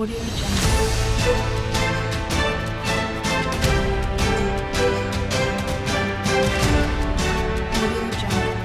Audio Jungle. Audio Jungle.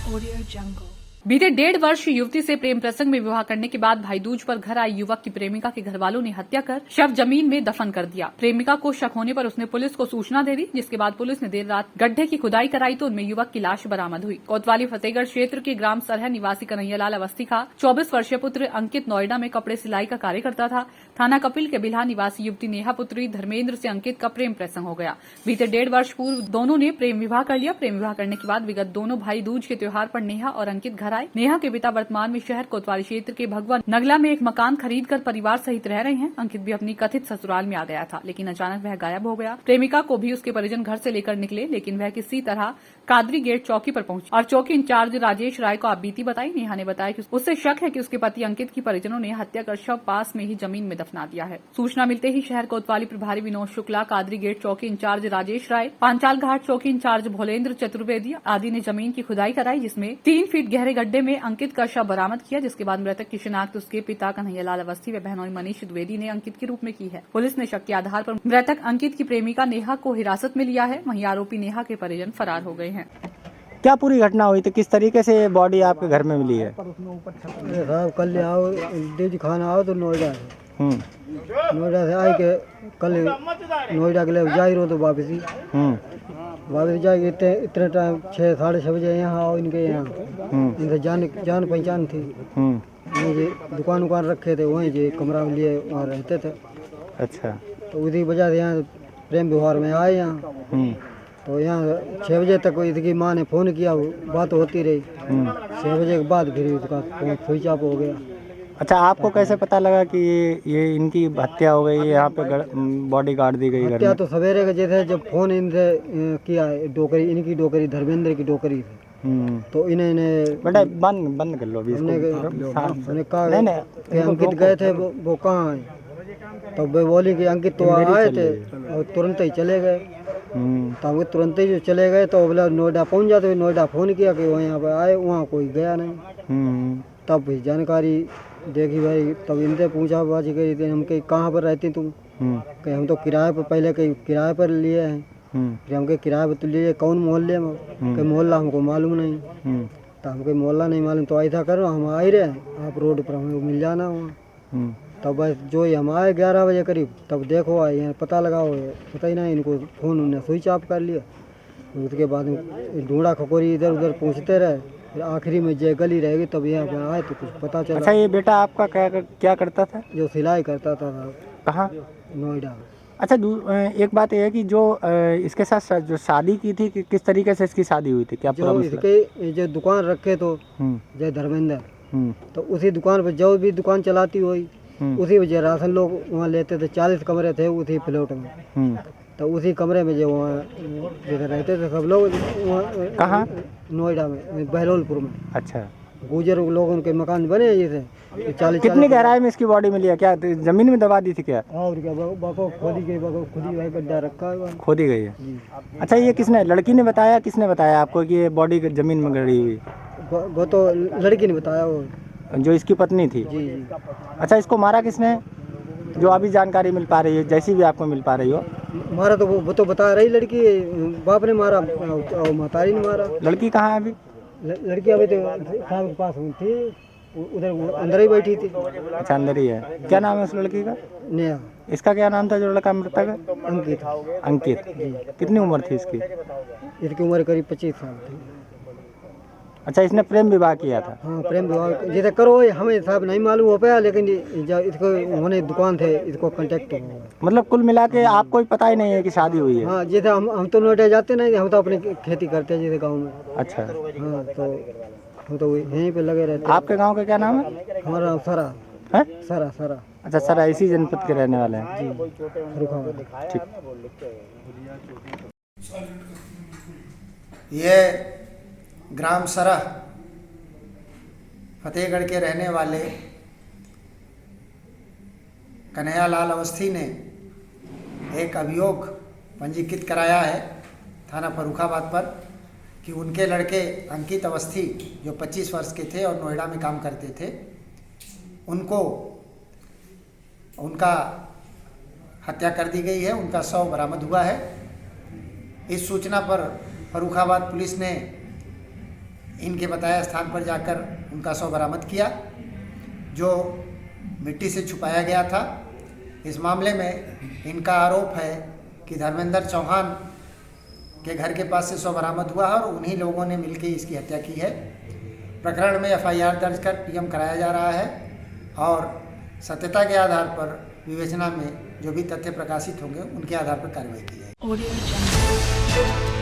Audio Jungle. बीते 1.5 वर्ष युवती से प्रेम प्रसंग में विवाह करने के बाद भाई दूज पर घर आई युवक की प्रेमिका के घर वालों ने हत्या कर शव जमीन में दफन कर दिया। प्रेमिका को शक होने पर उसने पुलिस को सूचना दे दी, जिसके बाद पुलिस ने देर रात गड्ढे की खुदाई कराई तो उनमें युवक की लाश बरामद हुई। कोतवाली फतेहगढ़ क्षेत्र के ग्राम सरह निवासी कन्हैयालाल अवस्थी का 24 वर्षीय पुत्र अंकित नोएडा में कपड़े सिलाई का कार्य करता था। थाना कपिल के बिल्हा निवासी युवती नेहा पुत्री धर्मेंद्र से अंकित का प्रेम प्रसंग हो गया। बीते 1.5 वर्ष पूर्व दोनों ने प्रेम विवाह कर लिया। प्रेम विवाह करने के बाद विगत दोनों भाई दूज के त्योहार पर नेहा और अंकित घर आए। नेहा के पिता वर्तमान में शहर कोतवाली क्षेत्र के भगवान नगला में एक मकान खरीदकर परिवार सहित रह रहे हैं। अंकित भी अपनी कथित ससुराल में आ गया था, लेकिन अचानक वह गायब हो गया। प्रेमिका को भी उसके परिजन घर से लेकर निकले, लेकिन वह किसी तरह कादरी गेट चौकी पर पहुंची और चौकी इंचार्ज राजेश राय को आप बीती बताई। नेहा ने बताया कि उससे शक है कि उसके पति अंकित की परिजनों ने हत्या कर शव पास में ही जमीन में दफना दिया है। सूचना मिलते ही शहर कोतवाली प्रभारी विनोद शुक्ला, कादरी गेट चौकी इंचार्ज राजेश राय, पांचाल घाट चौकी इंचार्ज भोलेंद्र चतुर्वेदी आदि ने जमीन की खुदाई कराई, जिसमें 3 फीट गहरे गड्ढे में अंकित का शव बरामद किया। जिसके बाद मृतक की शिनाख्त उसके पिता कन्हैयालाल अवस्थी व बहनोई मनीष द्विवेदी ने अंकित के रूप में की है। पुलिस ने शक के आधार पर मृतक अंकित की प्रेमिका नेहा को हिरासत में लिया है। वहीं आरोपी नेहा के परिजन फरार हो गए हैं। क्या पूरी घटना हुई थी, किस तरीके से बॉडी आपके घर में मिली है? साहब कल आओ डेज खाना आओ तो नोएडा से नोएडा से आए के कल नोएडा के लिए जा ही रहो तो वापस जाएगी इतने टाइम 6 साढ़े 6 बजे यहाँ आओ इनके यहाँ इनसे जान पहचान थी। मुझे दुकान रखे थे वहीं जो कमरा में लिए वहाँ रहते थे। अच्छा, तो उसी वजह से यहाँ प्रेम व्यवहार में आए यहाँ। तो यहाँ 6 बजे तक इसकी माँ ने फ़ोन किया, बात होती रही। 6 बजे के बाद फिर उसका फोन स्विच ऑफ हो गया। अच्छा, आपको कैसे पता लगा कि ये इनकी हत्या हो गई, यहाँ पे बॉडी गार्ड दी गई? हत्या तो सवेरे के जैसे जब फोन इनसे किया डोकरी, इनकी डोकरी धर्मेंद्र की डोकरी थी, तो इन्हें बेटा बंद कर लो अभी हमने कहा कि अंकित गए थे वो कहाँ है, तो वे बोली कि अंकित तो आए थे और तुरंत ही चले गए। तो हम तुरंत ही जो चले गए तो बोला नोएडा पहुंच जाते। नोएडा फ़ोन किया कि वो यहाँ पर आए, वहाँ कोई गया नहीं। तब भी जानकारी देखी भाई, तब इनसे पूछा बाजी करी थी हम कि कहाँ पर रहती तुम? कि हम तो किराए पर पहले कहीं किराए पर लिए हैं। फिर हम के किराए पर तो लिए कौन मोहल्ले में? कि मोहल्ला हमको मालूम नहीं। तो हमको मोहल्ला नहीं मालूम, तो ऐसा करो हम आ ही रहे हैं, आप रोड पर हमें मिल जाना वहाँ। तब बस जो ही हम आए 11 बजे करीब, तब देखो आए यहाँ पता लगाओ, पता ही नहीं इनको फ़ोन उन्होंने स्विच ऑफ कर लिया। उसके बाद ढूंढा खकोरी इधर उधर पूछते रहे, फिर आखिरी में जो गली रहेगी तब यहाँ पे आए तो कुछ पता चला। अच्छा, ये बेटा आपका क्या करता था? जो सिलाई करता था। कहाँ? नोएडा। अच्छा, एक बात यह है कि जो इसके साथ जो शादी की थी कि किस तरीके से इसकी शादी हुई थी, क्या पूरा जो मसला? इसके जो दुकान रखे तो जय धर्मेंद्र, तो उसी दुकान पर जो भी दुकान चलाती हुई उसी वजह राशन लोग वहाँ लेते थे। 40 कमरे थे उसी प्लॉट में, तो उसी कमरे में जो वहाँ जैसे रहते थे सब लोग। कहाँ? नोएडा में, बहलोलपुर में। अच्छा, गुजर लोग उनके मकान बने जैसे 40। कितनी गहराई में इसकी बॉडी मिली है? क्या जमीन में दबा दी थी क्या? और क्या बाको खोदी गई, बाको खुदी हुआ गड्ढा रखा है। खोदी गई है। अच्छा, ये किसने, लड़की ने बताया, किसने बताया आपको कि ये बॉडी जमीन में गड़ी हुई? वो तो लड़की ने बताया, वो जो इसकी पत्नी थी। जी। अच्छा, इसको मारा किसने, जो अभी जानकारी मिल पा रही है, जैसी भी आपको मिल पा रही हो? मारा तो वो तो बता रही लड़की, बाप ने मारा और महतारी ने मारा। लड़की कहाँ है अभी? लड़की अभी तो साहब के पास थी, उधर अंदर ही बैठी थी। अच्छा, अंदर ही है। क्या नाम है उस लड़की का? नेहा। इसका क्या नाम था जो लड़का मृतक है? अंकित। अंकित। कितनी उम्र थी इसकी? इसकी उम्र करीब 25 साल थी। अच्छा, इसने प्रेम विवाह किया था? हाँ, प्रेम विवाह जैसे करो हमें साहब नहीं मालूम हो पाया, लेकिन जब इसको होने दुकान थे इसको कांटेक्ट हुआ। मतलब कुल मिला के आपको ही पता ही नहीं है कि शादी हुई है? हाँ, जैसे हम तो नोएडा जाते नहीं, हम तो अपनी खेती करते हैं जैसे गाँव में। अच्छा। हाँ, तो हम तो यहीं पे लगे रहते। आपके गांव का क्या नाम है? हमारा नाम सरा है? सरा। अच्छा, सर इसी जनपद के रहने वाले हैं? ठीक। ये ग्राम सरह फतेहगढ़ के रहने वाले कन्हैयालाल अवस्थी ने एक अभियोग पंजीकृत कराया है थाना फर्रुखाबाद पर कि उनके लड़के अंकित अवस्थी जो 25 वर्ष के थे और नोएडा में काम करते थे, उनको उनका हत्या कर दी गई है, उनका शव बरामद हुआ है। इस सूचना पर फर्रुखाबाद पुलिस ने इनके बताए स्थान पर जाकर उनका शव बरामद किया, जो मिट्टी से छुपाया गया था। इस मामले में इनका आरोप है कि धर्मेंद्र चौहान के घर के पास से शव बरामद हुआ है और उन्हीं लोगों ने मिलकर इसकी हत्या की है। प्रकरण में FIR दर्ज कर PM कराया जा रहा है और सत्यता के आधार पर विवेचना में जो भी तथ्य प्रकाशित होंगे उनके आधार पर कार्रवाई की जाएगी। Audio Jungle.